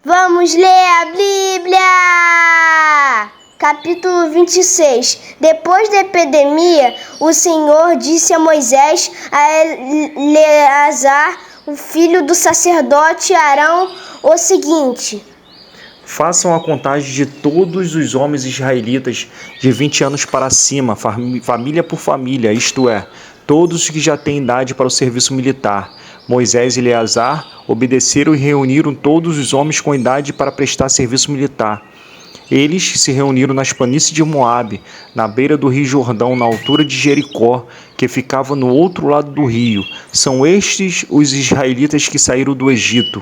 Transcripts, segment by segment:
Vamos ler a Bíblia! Capítulo 26. Depois da epidemia, o Senhor disse a Moisés, a Eleazar, o filho do sacerdote Arão, o seguinte: Façam a contagem de todos os homens israelitas de 20 anos para cima, família por família, isto é, todos os que já têm idade para o serviço militar. Moisés e Eleazar obedeceram e reuniram todos os homens com idade para prestar serviço militar. Eles se reuniram nas planícies de Moabe, na beira do rio Jordão, na altura de Jericó, que ficava no outro lado do rio. São estes os israelitas que saíram do Egito.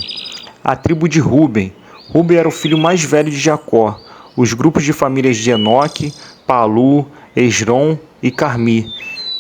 A tribo de Ruben. Ruben era o filho mais velho de Jacó. Os grupos de famílias de Enoque, Palu, Esrom e Carmi.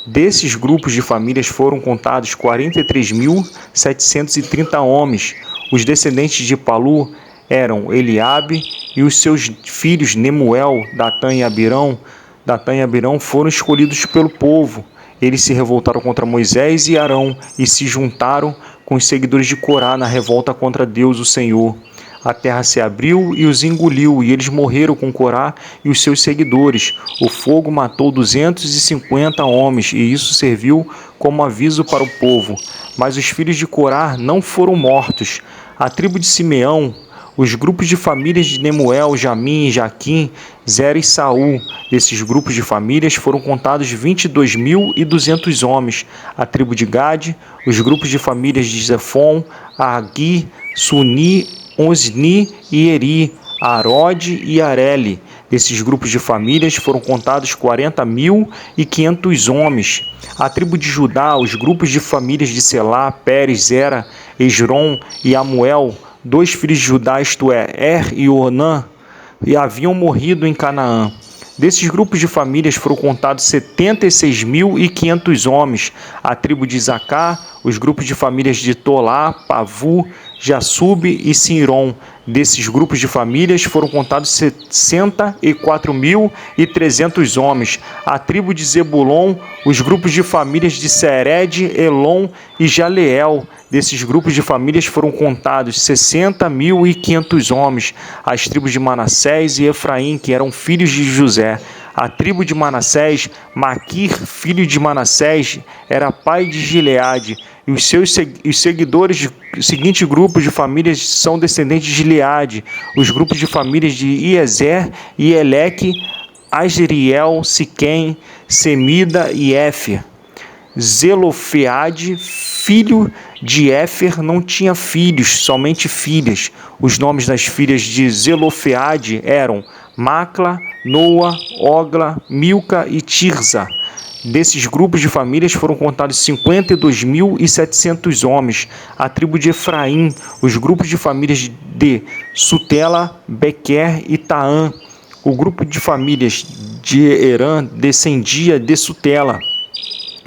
Desses grupos de famílias foram contados 43.730 homens. Os descendentes de Palu eram Eliabe e os seus filhos Nemuel, Datã e Abirão. Datã e Abirão foram escolhidos pelo povo. Eles se revoltaram contra Moisés e Arão e se juntaram com os seguidores de Corá na revolta contra Deus, o Senhor. A terra se abriu e os engoliu, e eles morreram com Corá e os seus seguidores. O fogo matou 250 homens, e isso serviu como aviso para o povo. Mas os filhos de Corá não foram mortos. A tribo de Simeão, os grupos de famílias de Nemuel, Jamim, Jaquim, Zera e Saul. Desses grupos de famílias foram contados 22.200 homens. A tribo de Gade, os grupos de famílias de Zefon, Agui, Suni, Osni e Eri, Arode e Areli. Desses grupos de famílias foram contados 40.500 homens. A tribo de Judá, os grupos de famílias de Selá, Pérez, Zera, Esrom e Amuel, 2 filhos de Judá, isto é, e Onã, e haviam morrido em Canaã. Desses grupos de famílias foram contados 76.500 homens. A tribo de Isacar, os grupos de famílias de Tolá, Pavu, Jassube e Sinrom. Desses grupos de famílias foram contados 64.300 homens. A tribo de Zebulon, os grupos de famílias de Sered, Elon e Jaleel. Desses grupos de famílias foram contados 60.500 homens. As tribos de Manassés e Efraim, que eram filhos de José. A tribo de Manassés, Maquir, filho de Manassés, era pai de Gileade. E os seguidores, o seguinte grupo de famílias são descendentes de Gileade. Os grupos de famílias de Iezer, Ieleque, Asriel, Siquém, Semida e Éfer. Zelofeade, filho de Éfer, não tinha filhos, somente filhas. Os nomes das filhas de Zelofeade eram Macla, Noa, Ogla, Milca e Tirza. Desses grupos de famílias foram contados 52.700 homens. A tribo de Efraim, os grupos de famílias de Sutela, Bequer e Taã. O grupo de famílias de Herã descendia de Sutela.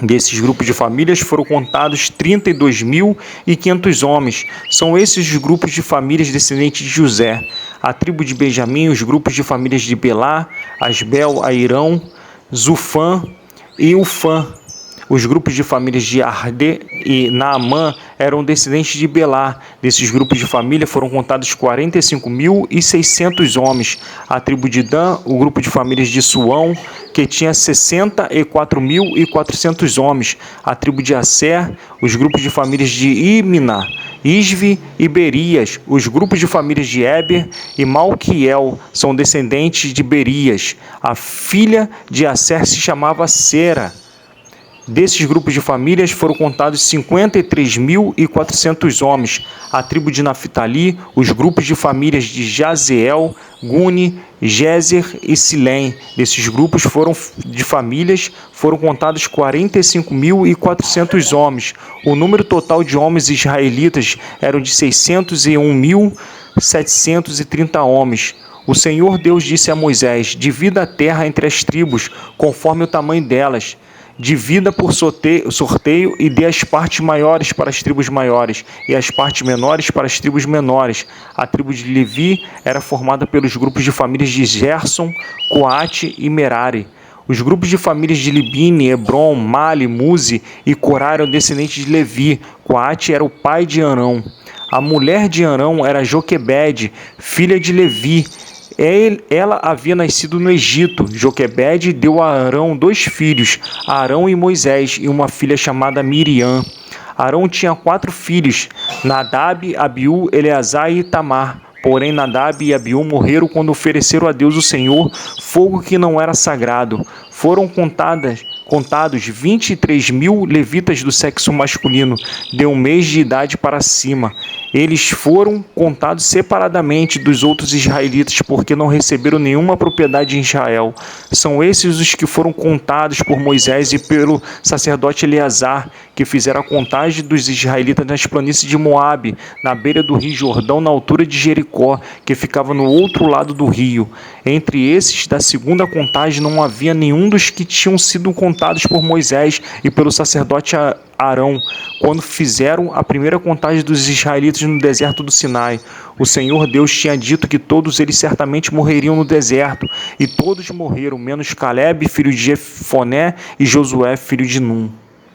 Desses grupos de famílias foram contados 32.500 homens. São esses os grupos de famílias descendentes de José. A tribo de Benjamim, os grupos de famílias de Belá, Asbel, Airão, Zufã e Ufã. Os grupos de famílias de Arde e Naamã eram descendentes de Belá. Desses grupos de família foram contados 45.600 homens. A tribo de Dan, o grupo de famílias de Suão, que tinha 64.400 homens. A tribo de Asser, os grupos de famílias de Imna, Isvi e Berias. Os grupos de famílias de Eber e Malquiel são descendentes de Berias. A filha de Asser se chamava Sera. Desses grupos de famílias foram contados 53.400 homens. A tribo de Naphtali, os grupos de famílias de Jazeel, Guni, Jezer e Silém. Desses grupos de famílias foram contados 45.400 homens. O número total de homens israelitas era de 601.730 homens. O Senhor Deus disse a Moisés: divida a terra entre as tribos, conforme o tamanho delas. Divida por sorteio e dê as partes maiores para as tribos maiores e as partes menores para as tribos menores. A tribo de Levi era formada pelos grupos de famílias de Gerson, Coate e Merari. Os grupos de famílias de Libine, Hebron, Mali, Muzi e Corá eram descendentes de Levi. Coate era o pai de Arão. A mulher de Arão era Joquebede, filha de Levi. Ela havia nascido no Egito. Joquebede deu a Arão 2 filhos, Arão e Moisés, e uma filha chamada Miriam. Arão tinha 4 filhos, Nadab, Abiú, Eleazar e Itamar. Porém, Nadab e Abiú morreram quando ofereceram a Deus o Senhor fogo que não era sagrado. Foram contados 23.000 levitas do sexo masculino, de 1 mês de idade para cima. Eles foram contados separadamente dos outros israelitas, porque não receberam nenhuma propriedade em Israel. São esses os que foram contados por Moisés e pelo sacerdote Eleazar, que fizeram a contagem dos israelitas nas planícies de Moabe, na beira do rio Jordão, na altura de Jericó, que ficava no outro lado do rio. Entre esses, da segunda contagem, não havia nenhum dos que tinham sido contados por Moisés e pelo sacerdote Arão, quando fizeram a primeira contagem dos israelitas no deserto do Sinai. O Senhor Deus tinha dito que todos eles certamente morreriam no deserto, e todos morreram, menos Calebe, filho de Jefoné, e Josué, filho de Num.